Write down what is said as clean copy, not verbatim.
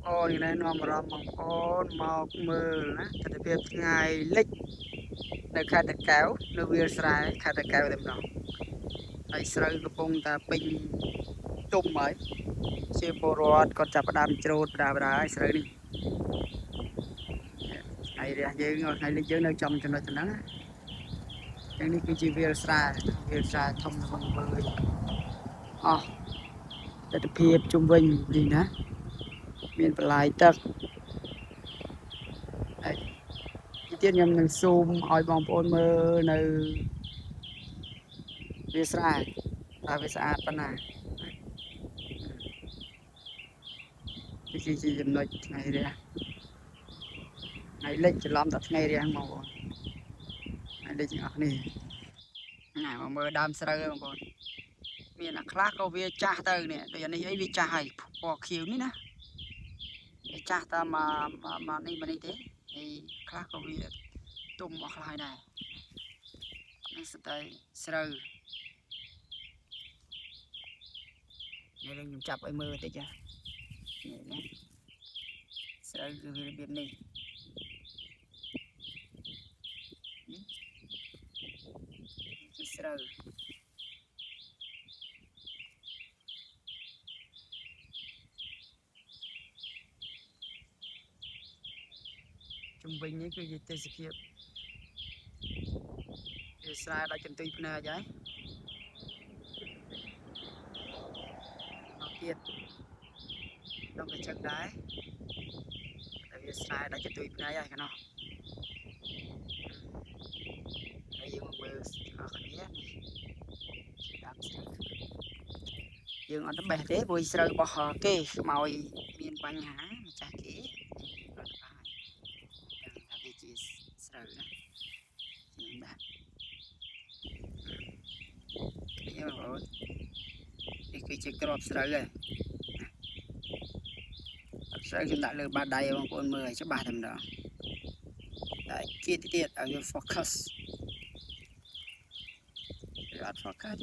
អូននេះនាំអារម្មណ៍បងប្អូនមកមើលណាទិដ្ឋភាពថ្ងៃលិចនៅខេត្តតាកែវនៅវាលស្រែខេត្តតាកែវតែម្ដងហើយស្រូវកំពុងតែពេញទុំហើយជាពលរដ្ឋគាត់ចាប់ផ្ដើមច្រូតបដាហើយស្រូវនេះថ្ងៃរះយើងថ្ងៃលិចយើងនៅចំចំណុចហ្នឹងទាំងនេះគឺជាវាលស្រែធំល្វឹងល្វើយអស់ទិដ្ឋភាពជុំវិញនេះណាមានបន្លាយទឹកហើយទៀតខ្ញុំនឹងស៊ូមឲ្យបងប្អូនមើលនៅវាស្រែថាវាស្អាតប៉ុណ្ណាគឺជាចំណុចថ្ងៃរះថ្ងៃលិចច្រឡំតែថ្ងៃរះបងប្អូនថ្ងៃលិចទាំងអស់គ្នាណាមកមើលដើមស្រូវបងប្អូនមានអាខ្លះក៏វាចាស់ទៅនេះដូចអានេះអីវាចាស់ហើយពណ៌ខៀវនេះណាវាចាស់តាមមកនេះទេហើយខ្លះក៏វាទុំអស់ខ្លះហើយដែរនេះស្ទើរស្រូវនេះខ្ញុំចាប់ឲ្យមើលតិចនេះណាស្រូវគឺវារបៀបនេះជាស្រូវជុំវិញនេះគឺជាទេសភាពវាស្រែដាច់កន្ទុយភ្នែកហើយមកទៀតដល់ក៏ចឹងដែរតែវាស្រែដាច់កន្ទុយភ្នែកហើយកណោះហើយយើងមកមើលអស់គ្នានេះដើមស្រូវយើងអត់ទៅបេះទេព្រោះស្រូវរបស់គេខ្មោចមានបញ្ហាម្ចាស់គេអត់បានថាវាជាស្រូវណាជាបាទនេះបងប្អូននេះគឺជាក្របស្រូវហើយស្រូវខ្ញុំដាក់លើបាតដៃបងប្អូនមើលឲ្យច្បាស់តែម្ដងតែទៀតឲ្យវា focus អត់ focus